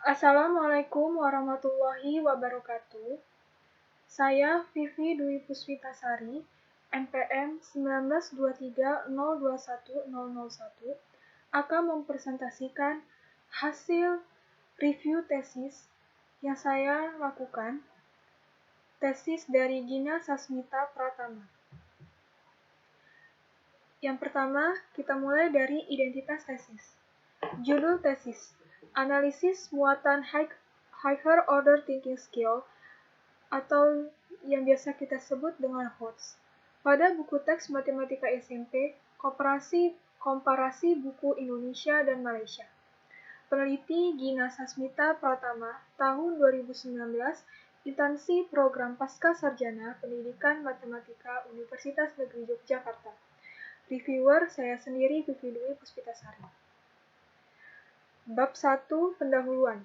Assalamualaikum warahmatullahi wabarakatuh. Saya Vivi Dwi Puspitasari, NPM 192302101, akan mempresentasikan hasil review tesis yang saya lakukan, tesis dari Gina Sasmita Pratama. Yang pertama, kita mulai dari identitas tesis. Judul tesis, Analisis Muatan Higher Order Thinking Skill atau yang biasa kita sebut dengan HOTS. Pada buku teks Matematika SMP, komparasi buku Indonesia dan Malaysia. Peneliti Gina Sasmita Pratama, tahun 2019, instansi program Pasca Sarjana Pendidikan Matematika Universitas Negeri Yogyakarta. Reviewer saya sendiri, Vivi Dwi Puspitasari. Bab 1, Pendahuluan.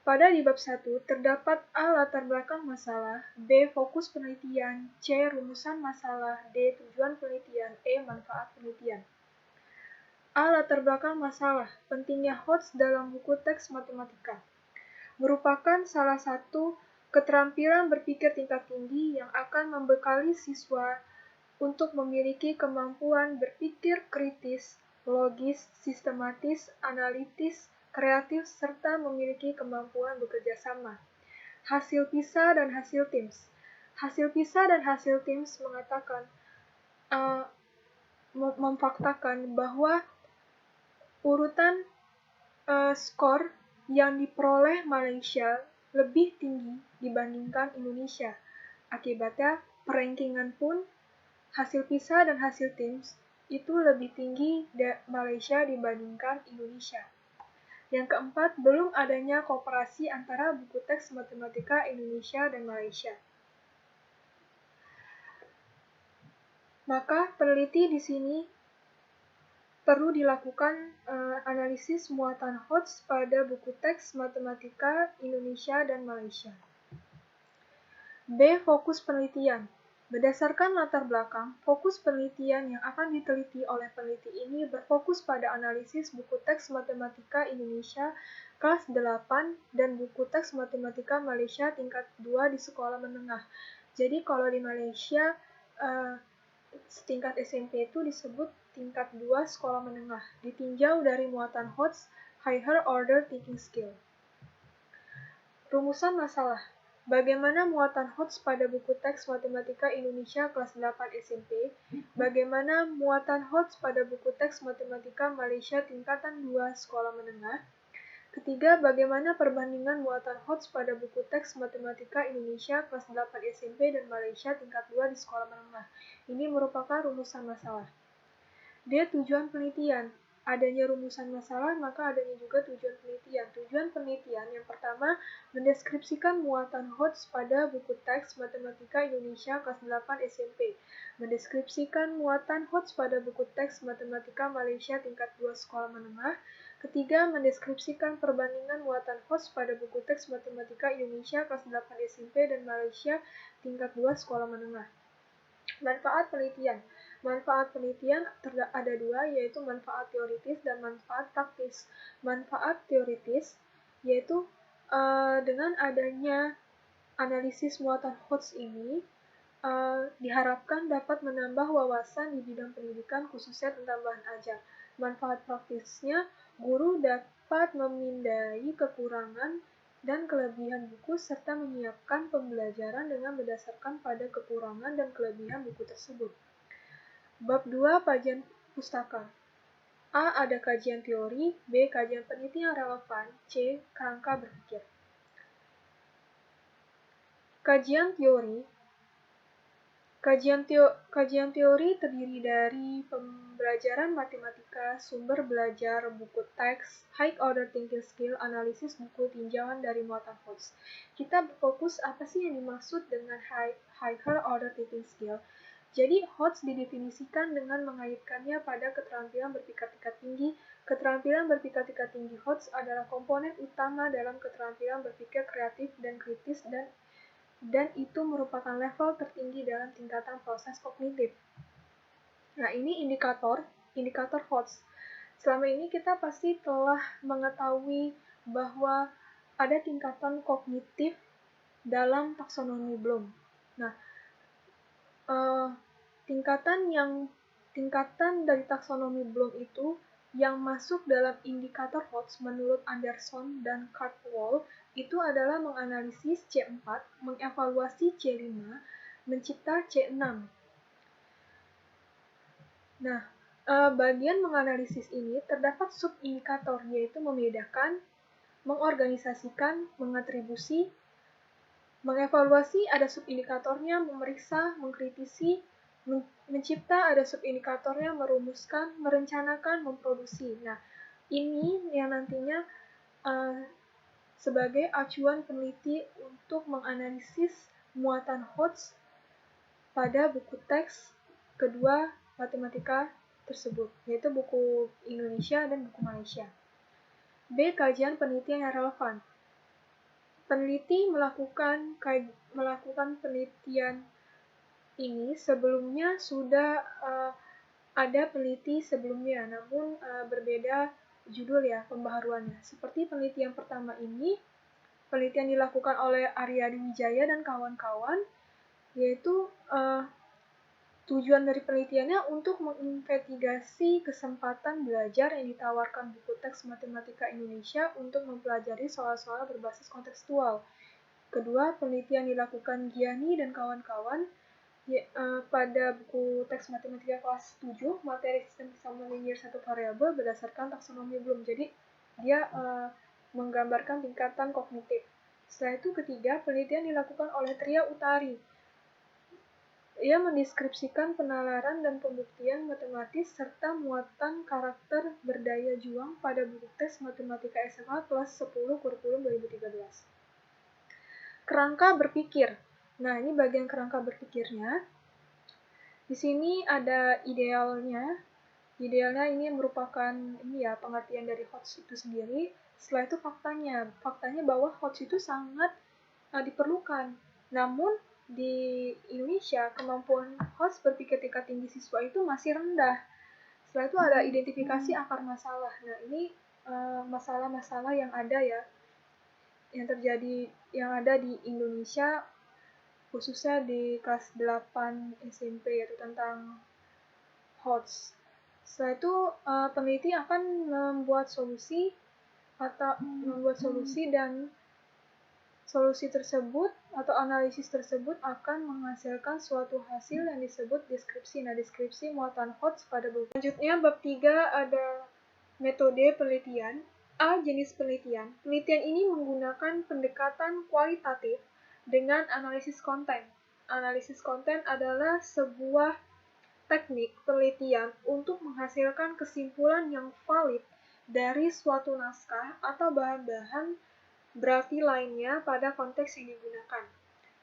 Pada di bab 1, terdapat A. Latar belakang masalah, B. Fokus penelitian, C. Rumusan masalah, D. Tujuan penelitian, E. Manfaat penelitian. A. Latar belakang masalah, pentingnya HOTS dalam buku teks matematika. Merupakan salah satu keterampilan berpikir tingkat tinggi yang akan membekali siswa untuk memiliki kemampuan berpikir kritis, logis, sistematis, analitis, kreatif, serta memiliki kemampuan bekerja sama. Hasil PISA dan hasil TIMSS. Hasil PISA dan hasil TIMSS memfaktakan bahwa urutan skor yang diperoleh Malaysia lebih tinggi dibandingkan Indonesia. Akibatnya, perankingan pun hasil PISA dan hasil TIMSS itu lebih tinggi Malaysia dibandingkan Indonesia. Yang keempat, belum adanya kooperasi antara buku teks matematika Indonesia dan Malaysia. Maka peneliti di sini perlu dilakukan analisis muatan HOTS pada buku teks matematika Indonesia dan Malaysia. B. Fokus penelitian. Berdasarkan latar belakang, fokus penelitian yang akan diteliti oleh peneliti ini berfokus pada analisis buku teks matematika Indonesia kelas 8 dan buku teks matematika Malaysia tingkat 2 di sekolah menengah. Jadi kalau di Malaysia, tingkat SMP itu disebut tingkat 2 sekolah menengah, ditinjau dari muatan HOTS, Higher Order Thinking Skill. Rumusan masalah. Bagaimana muatan HOTS pada buku teks matematika Indonesia kelas 8 SMP? Bagaimana muatan HOTS pada buku teks matematika Malaysia tingkatan 2 sekolah menengah? Ketiga, bagaimana perbandingan muatan HOTS pada buku teks matematika Indonesia kelas 8 SMP dan Malaysia tingkat 2 di sekolah menengah? Ini merupakan rumusan masalah. D. Tujuan penelitian. Adanya rumusan masalah, maka adanya juga tujuan penelitian. Tujuan penelitian yang pertama, mendeskripsikan muatan HOTS pada buku teks matematika Indonesia kelas 8 SMP. Mendeskripsikan muatan HOTS pada buku teks matematika Malaysia tingkat 2 sekolah menengah. Ketiga, mendeskripsikan perbandingan muatan HOTS pada buku teks matematika Indonesia kelas 8 SMP dan Malaysia tingkat 2 sekolah menengah. Manfaat penelitian. Manfaat penelitian ada dua, yaitu manfaat teoritis dan manfaat praktis. Manfaat teoritis yaitu dengan adanya analisis muatan HOTS ini diharapkan dapat menambah wawasan di bidang pendidikan khususnya tentang bahan ajar. Manfaat praktisnya, guru dapat memindai kekurangan dan kelebihan buku serta menyiapkan pembelajaran dengan berdasarkan pada kekurangan dan kelebihan buku tersebut. Bab 2, Kajian pustaka. A. Ada kajian teori, B. Kajian penelitian relevan, C. Kerangka berpikir. Kajian teori. Kajian teori terdiri dari pembelajaran matematika, sumber belajar, buku teks, high order thinking skill, analisis buku, tinjauan dari muatan HOTS. Kita berfokus apa sih yang dimaksud dengan higher order thinking skill. Jadi HOTS didefinisikan dengan mengaitkannya pada keterampilan berpikir tingkat tinggi. Keterampilan berpikir tingkat tinggi HOTS adalah komponen utama dalam keterampilan berpikir kreatif dan kritis dan itu merupakan level tertinggi dalam tingkatan proses kognitif. Nah, ini indikator HOTS. Selama ini kita pasti telah mengetahui bahwa ada tingkatan kognitif dalam taksonomi Bloom. Nah, tingkatan dari taksonomi Bloom itu yang masuk dalam indikator HOTS menurut Anderson dan Cardwell itu adalah menganalisis C4, mengevaluasi C5, mencipta C6. Nah, bagian menganalisis ini terdapat subindikator, yaitu membedakan, mengorganisasikan, mengatribusi, mengevaluasi ada subindikatornya, memeriksa, mengkritisi, mencipta ada subindikatornya, merumuskan, merencanakan, memproduksi. Nah, ini yang nantinya sebagai acuan peneliti untuk menganalisis muatan HOTS pada buku teks kedua matematika tersebut, yaitu buku Indonesia dan buku Malaysia. B. Kajian penelitian yang relevan. Peneliti melakukan penelitian ini sebelumnya sudah ada peneliti sebelumnya, namun berbeda judul ya pembaharuannya. Seperti penelitian pertama ini, penelitian dilakukan oleh Aryadi Wijaya dan kawan-kawan, yaitu tujuan dari penelitiannya untuk menginvestigasi kesempatan belajar yang ditawarkan buku teks matematika Indonesia untuk mempelajari soal-soal berbasis kontekstual. Kedua, penelitian dilakukan Giani dan kawan-kawan pada buku teks matematika kelas 7, materi sistem persamaan linear satu variabel berdasarkan taksonomi Bloom. Jadi, dia menggambarkan tingkatan kognitif. Setelah itu, ketiga, penelitian dilakukan oleh Tria Utari. Ia mendeskripsikan penalaran dan pembuktian matematis serta muatan karakter berdaya juang pada buku teks matematika SMA kelas 10 kurikulum 2013. Kerangka berpikir. Nah, ini bagian kerangka berpikirnya. Di sini ada idealnya. Idealnya ini merupakan pengertian dari HOTS itu sendiri. Setelah itu faktanya. Faktanya bahwa HOTS itu sangat diperlukan. Namun di Indonesia, kemampuan HOTS berpikir tingkat tinggi siswa itu masih rendah. Setelah itu ada identifikasi akar masalah. Nah, ini masalah-masalah yang ada ya, yang terjadi, yang ada di Indonesia, khususnya di kelas 8 SMP, yaitu tentang HOTS. Setelah itu, peneliti akan membuat solusi dan solusi tersebut atau analisis tersebut akan menghasilkan suatu hasil yang disebut deskripsi. Nah, deskripsi muatan HOTS pada buku. Selanjutnya, bab 3 ada metode penelitian. A. Jenis penelitian. Penelitian ini menggunakan pendekatan kualitatif dengan analisis konten. Analisis konten adalah sebuah teknik penelitian untuk menghasilkan kesimpulan yang valid dari suatu naskah atau bahan-bahan berarti lainnya pada konteks yang digunakan.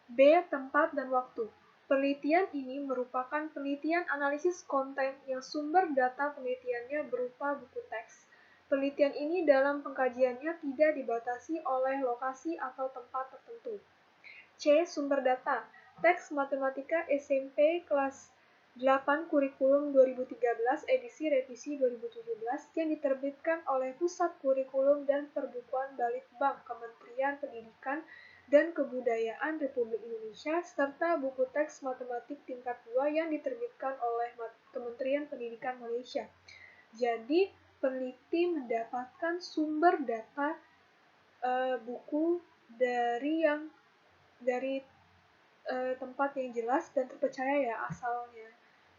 B. Tempat dan waktu. Penelitian ini merupakan penelitian analisis konten yang sumber data penelitiannya berupa buku teks. Penelitian ini dalam pengkajiannya tidak dibatasi oleh lokasi atau tempat tertentu. C. Sumber data. Teks matematika SMP kelas 8 kurikulum 2013 edisi revisi 2017 yang diterbitkan oleh Pusat Kurikulum dan Perbukuan Balitbang Kementerian Pendidikan dan Kebudayaan Republik Indonesia serta buku teks matematik tingkat 2 yang diterbitkan oleh Kementerian Pendidikan Malaysia. Jadi, peneliti mendapatkan sumber data buku dari tempat yang jelas dan terpercaya ya asalnya,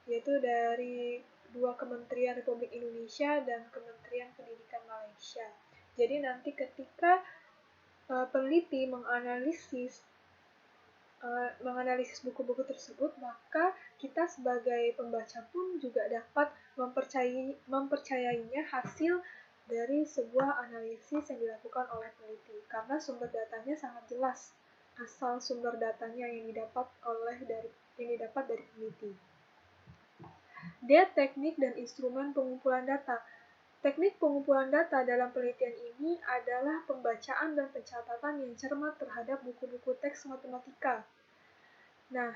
yaitu dari dua Kementerian Republik Indonesia dan Kementerian Pendidikan Malaysia. Jadi nanti ketika peneliti menganalisis buku-buku tersebut, maka kita sebagai pembaca pun juga dapat mempercayainya hasil dari sebuah analisis yang dilakukan oleh peneliti, karena sumber datanya sangat jelas, asal sumber datanya yang didapat dari peneliti. D. Teknik dan instrumen pengumpulan data. Teknik pengumpulan data dalam penelitian ini adalah pembacaan dan pencatatan yang cermat terhadap buku-buku teks matematika. Nah,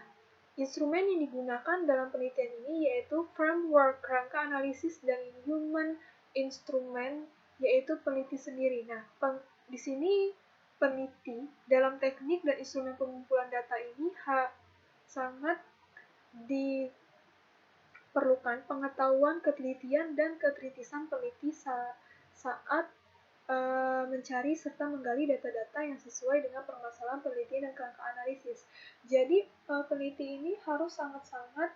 instrumen yang digunakan dalam penelitian ini yaitu framework, kerangka analisis, dan human instrumen, yaitu peneliti sendiri. Nah, di sini peneliti dalam teknik dan instrumen pengumpulan data ini sangat diperlukan pengetahuan, ketelitian, dan ketelitisan peneliti saat mencari serta menggali data-data yang sesuai dengan permasalahan penelitian dan kerangka analisis. Jadi, peneliti ini harus sangat-sangat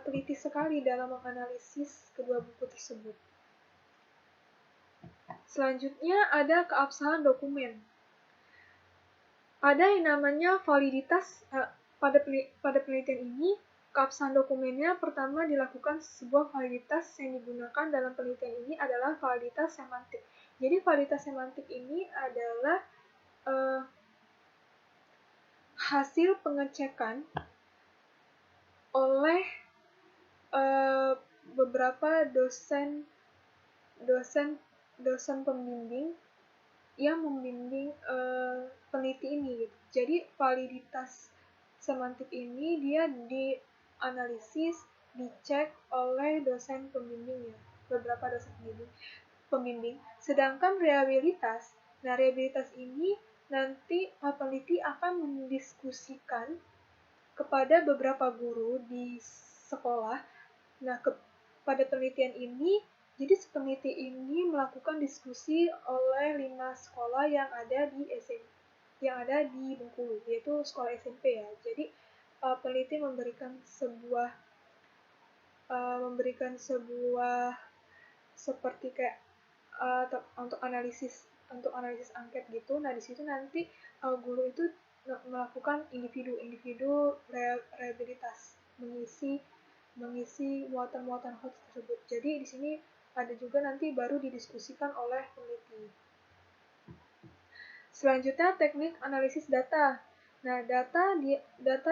teliti sekali dalam menganalisis kedua buku tersebut. Selanjutnya ada keabsahan dokumen. Ada yang namanya validitas. Pada penelitian ini, keabsahan dokumennya pertama dilakukan sebuah validitas yang digunakan dalam penelitian ini adalah validitas semantik. Jadi validitas semantik ini adalah hasil pengecekan oleh beberapa dosen pembimbing yang membimbing peneliti ini gitu. Jadi validitas semantik ini dia dianalisis, dicek oleh dosen pembimbingnya, beberapa dosen pembimbing. Sedangkan reliabilitas ini nanti peneliti akan mendiskusikan kepada beberapa guru di sekolah. Nah, pada penelitian ini, jadi peneliti ini melakukan diskusi oleh 5 sekolah yang ada di Bengkulu, yaitu sekolah SMP ya. Jadi peneliti memberikan sebuah seperti kayak untuk analisis angket gitu. Nah, di situ nanti guru itu melakukan individu reliabilitas, mengisi muatan-muatan hoax tersebut. Jadi di sini ada juga nanti baru didiskusikan oleh peneliti. Selanjutnya teknik analisis data. Nah, data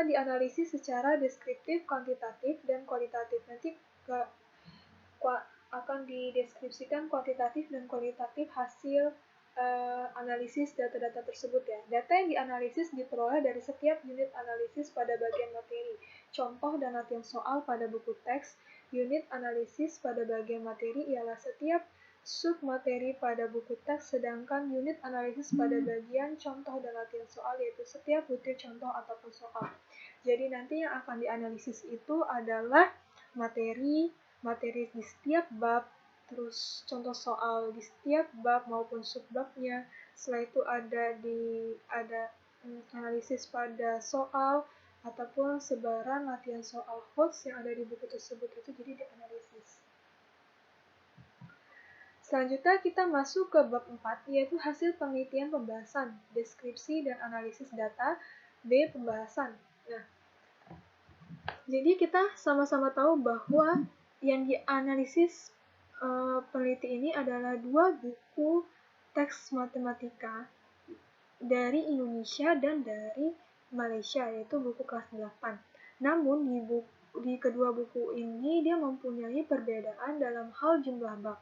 dianalisis secara deskriptif, kuantitatif, dan kualitatif. Nanti akan dideskripsikan kuantitatif dan kualitatif hasil analisis data-data tersebut ya. Data yang dianalisis diperoleh dari setiap unit analisis pada bagian materi. Contoh dan latihan soal pada buku teks. Unit analisis pada bagian materi ialah setiap submateri pada buku teks, sedangkan unit analisis pada bagian contoh dan latihan soal yaitu setiap butir contoh ataupun soal. Jadi nanti yang akan dianalisis itu adalah materi di setiap bab, terus contoh soal di setiap bab maupun subbabnya. Setelah itu ada analisis pada soal ataupun sebaran latihan soal hoax yang ada di buku tersebut itu jadi dianalisis. Selanjutnya kita masuk ke bab 4, yaitu hasil penelitian pembahasan, deskripsi dan analisis data, B. Pembahasan. Nah, jadi kita sama-sama tahu bahwa yang dianalisis peneliti ini adalah 2 buku teks matematika dari Indonesia dan dari Malaysia, yaitu buku kelas 8. Namun di kedua buku ini dia mempunyai perbedaan dalam hal jumlah bab.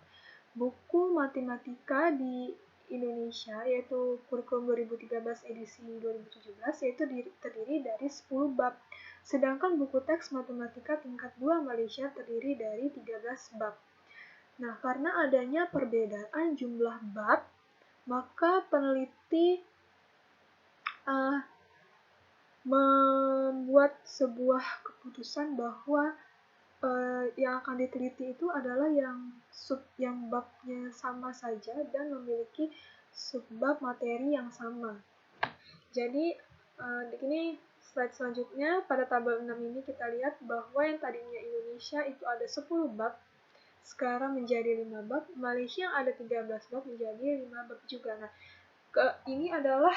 Buku matematika di Indonesia yaitu kurikulum 2013 edisi 2017 yaitu terdiri dari 10 bab. Sedangkan buku teks matematika tingkat 2 Malaysia terdiri dari 13 bab. Nah, karena adanya perbedaan jumlah bab, maka peneliti membuat sebuah keputusan bahwa yang akan diteliti itu adalah yang babnya sama saja dan memiliki subbab materi yang sama. Jadi di sini slide selanjutnya pada tabel 6 ini kita lihat bahwa yang tadinya Indonesia itu ada 10 bab sekarang menjadi 5 bab, Malaysia yang ada 13 bab menjadi 5 bab juga. Nah, ini adalah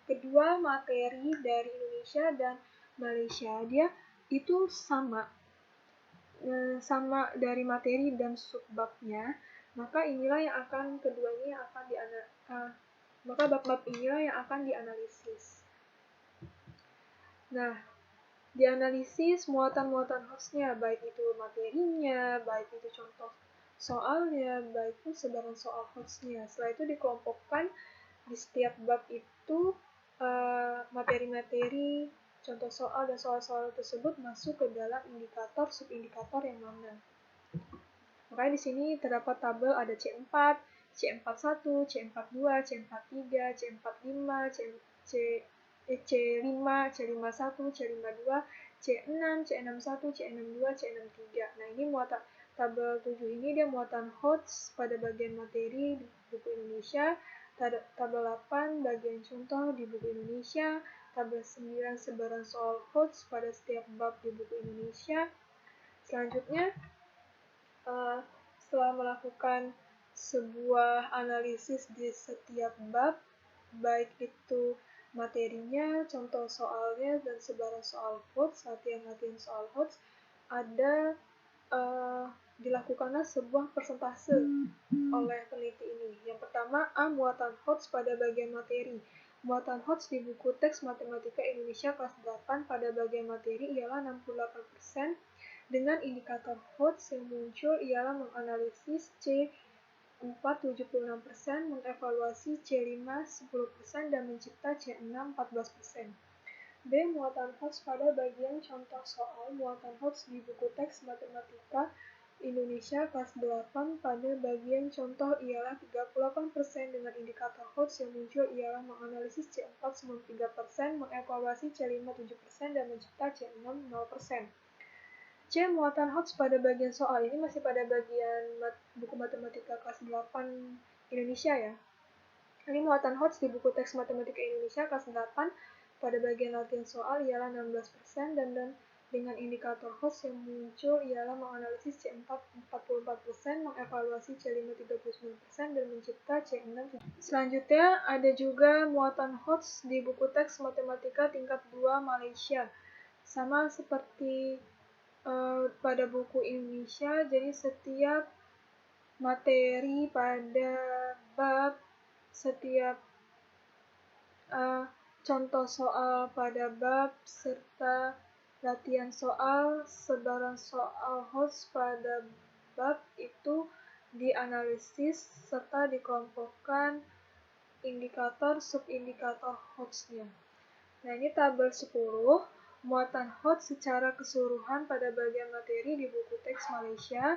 kedua materi dari Indonesia dan Malaysia, dia itu sama dari materi dan subbabnya, maka inilah yang akan maka bab-bab inilah yang akan dianalisis. Nah, dianalisis muatan-muatan hoaxnya, baik itu materinya, baik itu contoh soalnya, baik itu sebaran soal hoaxnya. Setelah itu dikelompokkan di setiap bab itu materi-materi, contoh soal dan soal-soal tersebut masuk ke dalam indikator, subindikator yang mana. Makanya di sini terdapat tabel ada C4, C41, C42, C43, C45, C5, C51, C52, C6, C61, C62, C63. Nah, ini muatan tabel 7 ini dia muatan HOTS pada bagian materi di buku Indonesia, tabel 8 bagian contoh di buku Indonesia, tabel 9 sebaran soal HOTS pada setiap bab di buku Indonesia. Selanjutnya, setelah melakukan sebuah analisis di setiap bab, baik itu materinya, contoh soalnya, dan sebaran soal HOTS, latihan-latihan soal HOTS, ada dilakukanlah sebuah persentase oleh peneliti ini. Yang pertama, A. Muatan HOTS pada bagian materi. Muatan HOTS di buku teks Matematika Indonesia kelas 8 pada bagian materi ialah 68%, dengan indikator HOTS yang muncul ialah menganalisis C4 76%, mengevaluasi C5 10%, dan mencipta C6 14%. B. Muatan HOTS pada bagian contoh soal. Muatan HOTS di buku teks Matematika Indonesia kelas 8 pada bagian contoh ialah 38%, dengan indikator HOTS yang muncul ialah menganalisis C4 93%, mengevaluasi C5 7%, dan mencipta C6 0%. C. Muatan HOTS pada bagian soal. Ini masih pada bagian buku matematika kelas 8 Indonesia ya. Ini muatan HOTS di buku teks Matematika Indonesia kelas 8 pada bagian latihan soal ialah 16%, dan dengan indikator HOTS yang muncul ialah menganalisis C4 44%, mengevaluasi C5 39%, dan mencipta C6. Selanjutnya ada juga muatan HOTS di buku teks Matematika tingkat 2 Malaysia. Sama seperti pada buku Indonesia, jadi setiap materi pada bab, setiap contoh soal pada bab, serta latihan soal, sebaran soal HOTS pada bab itu dianalisis serta dikelompokkan indikator subindikator HOTS-nya. Nah, ini tabel 10. Muatan HOTS secara keseluruhan pada bagian materi di buku teks Malaysia.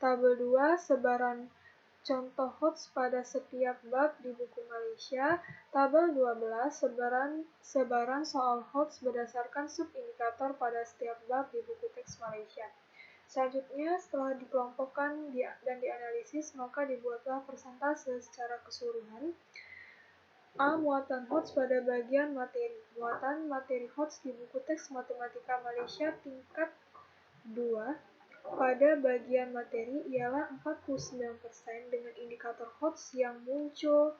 Tabel 2, sebaran contoh HOTS pada setiap bab di buku Malaysia. Tabel 12, sebaran soal HOTS berdasarkan subindikator pada setiap bab di buku teks Malaysia. Selanjutnya, setelah dikelompokkan dan dianalisis, maka dibuatlah persentase secara keseluruhan. A. Muatan HOTS pada bagian materi. Muatan materi HOTS di buku teks Matematika Malaysia tingkat 2 pada bagian materi ialah 49%, dengan indikator HOTS yang muncul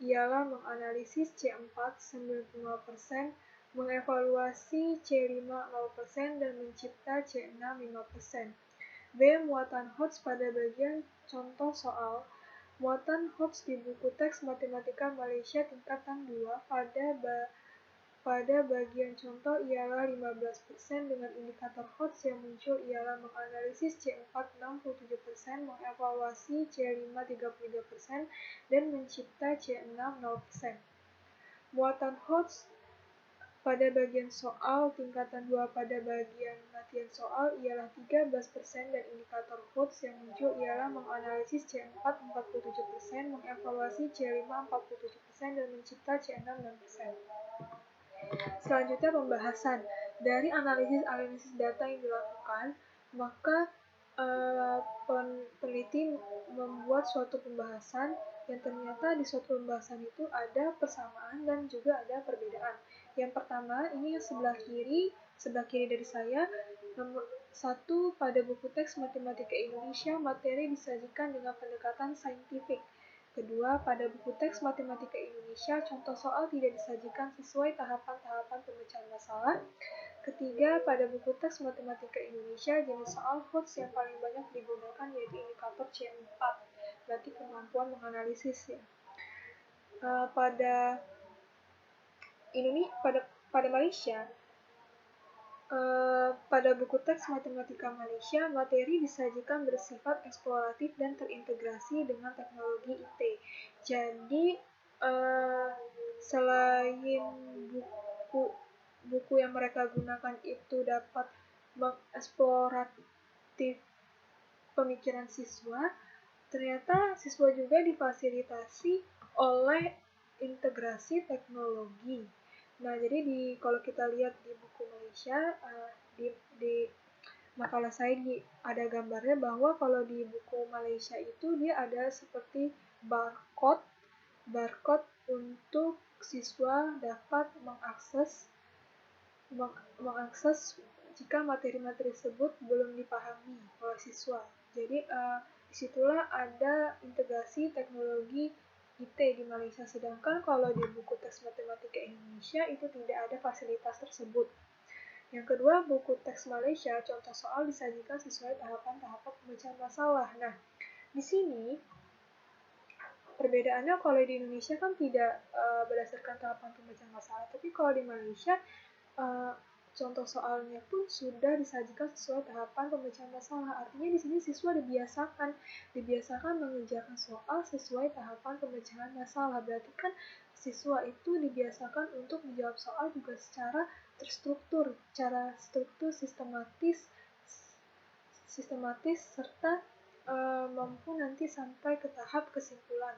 ialah menganalisis C4 95%, mengevaluasi C5 0%, dan mencipta C6 5%. B. Muatan HOTS pada bagian contoh soal. Muatan HOTS di buku teks Matematika Malaysia tingkatan 2 pada bagian contoh ialah 15%, dengan indikator HOTS yang muncul ialah menganalisis C4 67%, mengevaluasi C5 33%, dan mencipta C6 0%. Muatan HOTS pada bagian soal tingkatan 2 pada bagian latihan soal ialah 13%, dan indikator HOTS yang muncul ialah menganalisis C4 47%, mengevaluasi C5 47%, dan mencipta C6 6%. Selanjutnya pembahasan. Dari analisis data yang dilakukan, maka peneliti membuat suatu pembahasan yang ternyata di suatu pembahasan itu ada persamaan dan juga ada perbedaan. Yang pertama, ini yang sebelah kiri dari saya, nomor 1, pada buku teks Matematika Indonesia, materi disajikan dengan pendekatan saintifik. Kedua, pada buku teks Matematika Indonesia, contoh soal tidak disajikan sesuai tahapan-tahapan pemecahan masalah. Ketiga, pada buku teks Matematika Indonesia, jenis soal HOTS yang paling banyak digunakan yaitu indikator C4, berarti kemampuan menganalisis ya. Pada Malaysia, pada buku teks Matematika Malaysia, materi disajikan bersifat eksploratif dan terintegrasi dengan teknologi IT. Jadi, selain buku yang mereka gunakan itu dapat pemikiran siswa, ternyata siswa juga difasilitasi oleh integrasi teknologi. Nah, jadi kalau kita lihat di buku Malaysia, di makalah saya ada gambarnya bahwa kalau di buku Malaysia itu dia ada seperti barcode untuk siswa dapat mengakses jika materi-materi tersebut belum dipahami oleh siswa. Jadi disitulah ada integrasi teknologi IT di Malaysia, sedangkan kalau di buku teks matematika Indonesia itu tidak ada fasilitas tersebut. Yang kedua, buku teks Malaysia contoh soal disajikan sesuai tahapan-tahapan pembacaan masalah. Nah, di sini perbedaannya kalau di Indonesia kan tidak berdasarkan tahapan pembacaan masalah, tapi kalau di Malaysia contoh soalnya pun sudah disajikan sesuai tahapan pembacaan masalah. Artinya di sini siswa dibiasakan mengerjakan soal sesuai tahapan pembacaan masalah. Berarti kan siswa itu dibiasakan untuk menjawab soal juga secara terstruktur, secara struktur sistematis serta mampu nanti sampai ke tahap kesimpulan.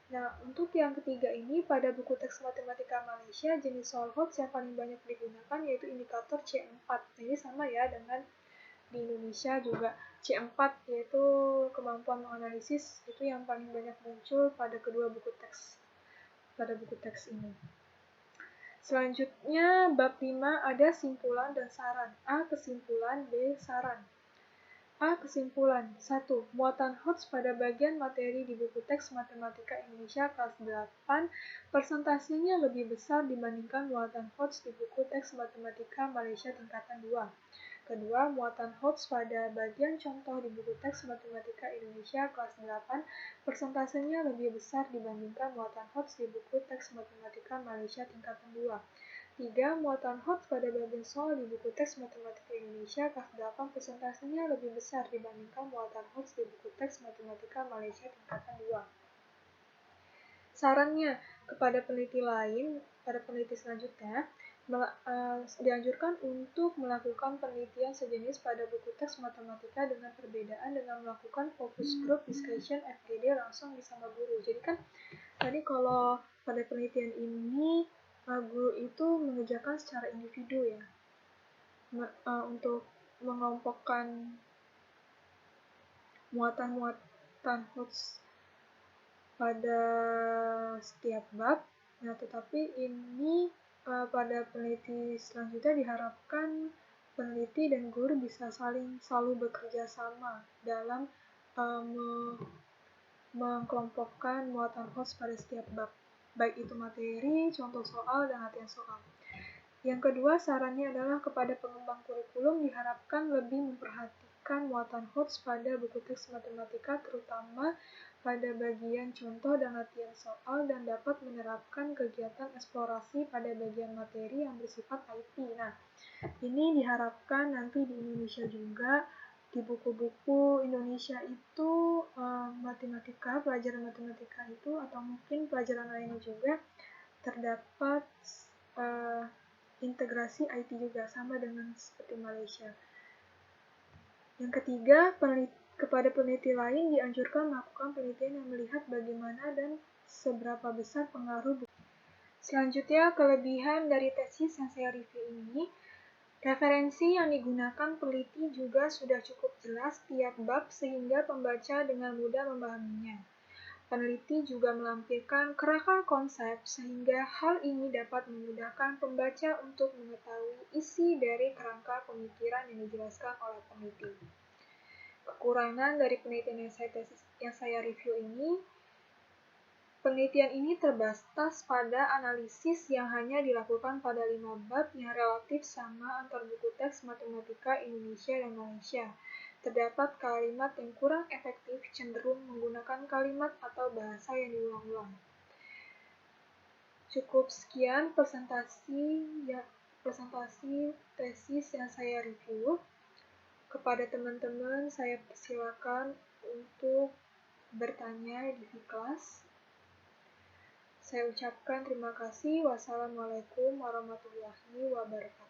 Nah, untuk yang ketiga ini, pada buku teks matematika Malaysia, jenis soal HOTS yang paling banyak digunakan yaitu indikator C4. Jadi sama ya dengan di Indonesia juga. C4 yaitu kemampuan menganalisis, itu yang paling banyak muncul pada kedua buku teks ini. Selanjutnya, bab 5 ada simpulan dan saran. A. Kesimpulan. B. Saran. A. Kesimpulan. 1. Muatan HOTS pada bagian materi di buku teks Matematika Indonesia kelas 8 persentasenya lebih besar dibandingkan muatan HOTS di buku teks Matematika Malaysia tingkatan 2. Kedua, muatan HOTS pada bagian contoh di buku teks Matematika Indonesia kelas 8 persentasenya lebih besar dibandingkan muatan HOTS di buku teks Matematika Malaysia tingkatan 2. 3. Muatan HOTS pada bagian soal di buku teks Matematika Indonesia kelas 8 persentasenya lebih besar dibandingkan muatan HOTS di buku teks Matematika Malaysia tingkatan 2. Sarannya, kepada peneliti lain, pada peneliti selanjutnya, dianjurkan untuk melakukan penelitian sejenis pada buku teks matematika dengan perbedaan dengan melakukan focus group discussion FGD langsung bersama guru. Jadi kan tadi kalau pada penelitian ini guru itu mengerjakan secara individu ya, untuk mengelompokkan muatan HOTS pada setiap bab. Nah, tetapi ini pada peneliti selanjutnya diharapkan peneliti dan guru bisa selalu bekerja sama dalam mengkelompokkan muatan HOTS pada setiap bab, baik itu materi, contoh soal, dan latihan soal. Yang kedua, sarannya adalah kepada pengembang kurikulum diharapkan lebih memperhatikan muatan HOTS pada buku teks matematika, terutama pada bagian contoh dan latihan soal, dan dapat menerapkan kegiatan eksplorasi pada bagian materi yang bersifat IT. Nah, ini diharapkan nanti di Indonesia juga, di buku-buku Indonesia itu pelajaran matematika itu, atau mungkin pelajaran lainnya juga, terdapat integrasi IT juga, sama dengan seperti Malaysia. Yang ketiga, kepada peneliti lain dianjurkan melakukan penelitian yang melihat bagaimana dan seberapa besar pengaruh. Selanjutnya, kelebihan dari tesis yang saya review ini, referensi yang digunakan peneliti juga sudah cukup jelas tiap bab sehingga pembaca dengan mudah memahaminya. Peneliti juga melampirkan kerangka konsep sehingga hal ini dapat memudahkan pembaca untuk mengetahui isi dari kerangka pemikiran yang dijelaskan oleh peneliti. Kekurangan dari penelitian yang saya review ini, penelitian ini terbatas pada analisis yang hanya dilakukan pada 5 bab yang relatif sama antar buku teks matematika Indonesia dan Malaysia. Terdapat kalimat yang kurang efektif, cenderung menggunakan kalimat atau bahasa yang diulang-ulang. Cukup sekian presentasi tesis yang saya review. Kepada teman-teman, saya persilakan untuk bertanya di kelas. Saya ucapkan terima kasih. Wassalamualaikum warahmatullahi wabarakatuh.